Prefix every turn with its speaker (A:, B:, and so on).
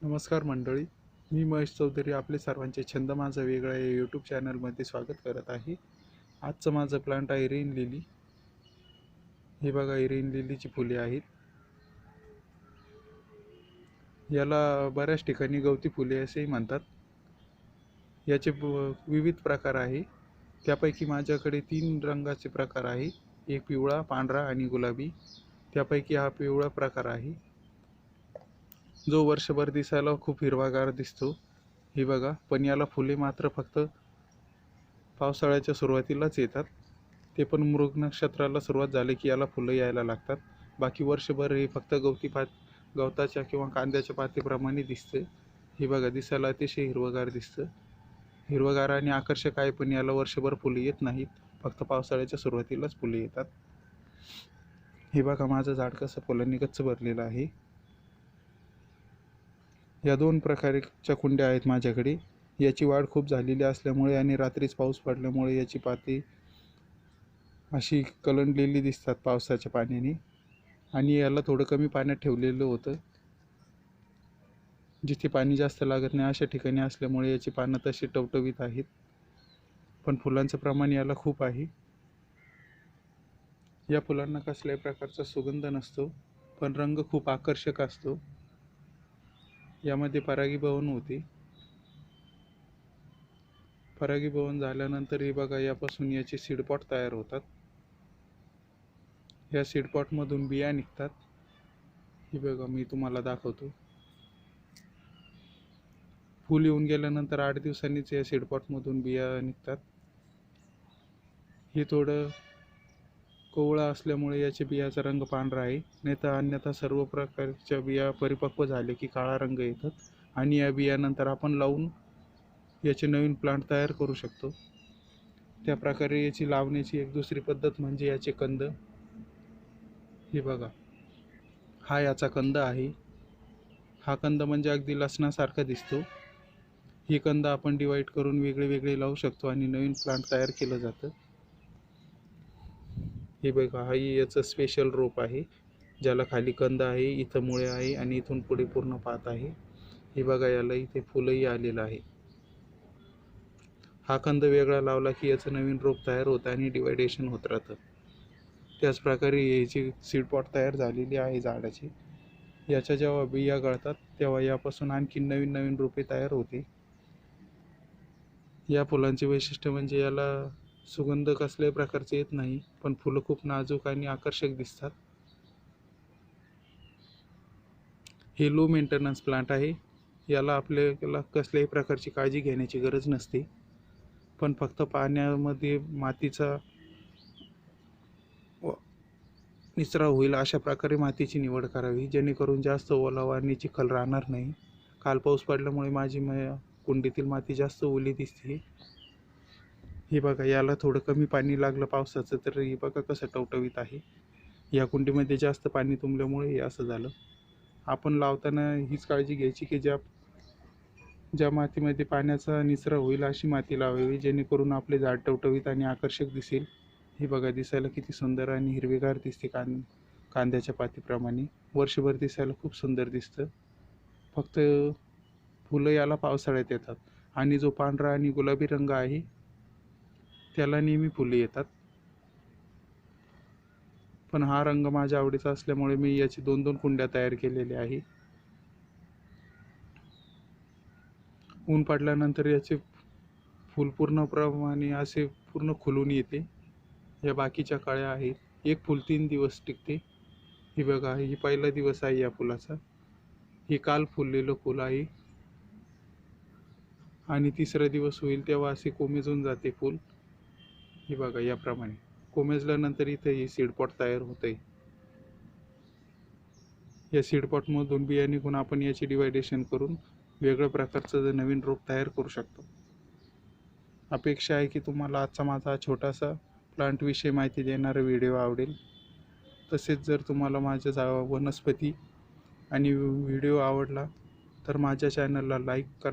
A: नमस्कार मंडळी, मी महेश चौधरी आपले सर्वांचे छंद माझा वेगळा या यूट्यूब चॅनलमध्ये स्वागत करत आहे. आजचं माझं प्लांट आहे इरेन लिली. हे बघा, इरेन लिलीची फुले आहेत. याला बऱ्याच ठिकाणी गवती फुले असेही म्हणतात. याचे विविध प्रकार आहे. त्यापैकी माझ्याकडे 3 रंगाचे प्रकार आहे. एक पिवळा, पांढरा आणि गुलाबी. त्यापैकी हा पिवळा प्रकार आहे, जो वर्षभर दिसायला खूप हिरवागार दिसतो. हे बघा, पण याला फुले मात्र फक्त पावसाळ्याच्या सुरुवातीलाच येतात. ते पण मृग नक्षत्राला सुरुवात झाली की याला फुलं यायला लागतात. बाकी वर्षभर हे फक्त गवताच्या किंवा कांद्याच्या पातीप्रमाणे दिसते. हे बघा, दिसायला अतिशय हिरवगार दिसतं. हिरवगार आणि आकर्षक आहे, पण याला वर्षभर फुले येत नाहीत. फक्त पावसाळ्याच्या सुरुवातीलाच फुले येतात. हे बघा, माझं झाड कसं फुलांनी गच्च भरलेलं आहे. या 2 प्रकारच्या कुंड्या आहेत माझ्याकडे. याची वाढ खूप झालेली असल्यामुळे आणि रात्रीच पाऊस पडल्यामुळे याची पाती अशी कलंडलेली दिसतात पावसाच्या पाण्याने. आणि याला थोडं कमी पाण्यात ठेवलेलं होतं. जिथे पाणी जास्त लागत नाही अशा ठिकाणी असल्यामुळे याची पानं तशी टवटवीत आहेत, पण फुलांचं प्रमाण याला खूप आहे. या फुलांना कसल्याही प्रकारचा सुगंध नसतो, पण रंग खूप आकर्षक असतो. यामध्ये परागीभवन होते. परागीभवन झाल्यानंतर हे बघा, यापासून याचे सीडपॉट तयार होतात. या सीडपॉटमधून बिया निघतात. हे बघा, मी तुम्हाला दाखवतो. फूल येऊन गेल्यानंतर 8 दिवसांनीच या सीडपॉटमधून बिया निघतात. हे थोडं कोवळं असल्यामुळे याच्या बियाचा रंग पांढरा आहे, नाही तर अन्यथा सर्व प्रकारच्या बिया परिपक्व झाले की काळा रंग येतात. आणि या बियानंतर आपण लावून याचे नवीन प्लांट तयार करू शकतो. त्या प्रकारे याची लावण्याची एक दुसरी पद्धत म्हणजे याचे कंद. हे बघा, हा याचा कंद आहे. हा कंद म्हणजे अगदी लसणासारखा दिसतो. ही कंद आपण डिवाईड करून वेगळे वेगळे लावू शकतो आणि नवीन प्लांट तयार केलं जातं. हे बघा, हा याचं स्पेशल रोप आहे, ज्याला खाली कंद आहे, इथं मुळे आहे आणि इथून पुढे पूर्ण पात आहे. हे बघा, याला इथे फुलंही आलेलं आहे. हा कंद वेगळा लावला की याचं नवीन रोप तयार होतं आणि डिवायडेशन होत राहतं. त्याचप्रकारे याची सीडपॉट तयार झालेली आहे झाडाची. याच्या जेव्हा बिया गळतात तेव्हा यापासून आणखी नवीन नवीन रोपे तयार होते. या फुलांचे वैशिष्ट्य म्हणजे याला सुगंध कसल्याही प्रकारचे येत नाही, पण फुलं खूप नाजूक आणि आकर्षक दिसतात. हे लो मेंटेनन्स प्लांट आहे. याला आपल्याला कसल्याही प्रकारची काळजी घेण्याची गरज नसते, पण फक्त पाण्यामध्ये मातीचा निचरा होईल अशा प्रकारे मातीची निवड करावी, जेणेकरून जास्त ओलावा आणि चिखल राहणार नाही. काल पाऊस पडल्यामुळे माझी कुंडीतील माती जास्त ओली दिसते. हे बघा, याला थोडं कमी पाणी लागलं पावसाचं, तर हे बघा कसं टवटवीत आहे. या कुंडीमध्ये जास्त पाणी तुंबल्यामुळे हे असं झालं. आपण लावताना हीच काळजी घ्यायची की ज्या मातीमध्ये पाण्याचा निचरा होईल अशी माती लावावी, जेणेकरून आपले झाड टवटवीत आणि आकर्षक दिसेल. हे बघा, दिसायला किती सुंदर आणि हिरवेगार दिसते, कांद्याच्या पातीप्रमाणे. वर्षभर दिसायला खूप सुंदर दिसतं. फक्त फुलं याला पावसाळ्यात येतात आणि जो पांढरा आणि गुलाबी रंग आहे त्याला नेहमी फुले येतात. पण हा रंग माझ्या आवडीचा असल्यामुळे मी याची 2-2 कुंड्या तयार केलेल्या आहे. ऊन पडल्यानंतर याचे फूल पूर्णप्रमाणे असे पूर्ण खुलून येते. या बाकीच्या काळ्या आहेत. एक फूल 3 दिवस टिकते. ही बघा, ही पहिला दिवस आहे या फुलाचा. हे काल फुललेलं फूल आहे आणि 3रा दिवस होईल तेव्हा असे कोमेजून जाते फूल. हे बघा, याप्रमाणे कोमेजल्यानंतर इथे हे सीडपॉट तयार होते. या सीडपॉटमधून बिया निघून आपण याचे डिवायडेशन करून वेगळ्या प्रकारचं नवीन रोप तयार करू शकतो. अपेक्षा आहे की तुम्हाला आजचा माझा छोटासा प्लांटविषयी माहिती देणारा व्हिडिओ आवडेल. तसेच जर तुम्हाला माझ्या वनस्पती आणि व्हिडिओ आवडला तर माझ्या चॅनलला लाईक करा.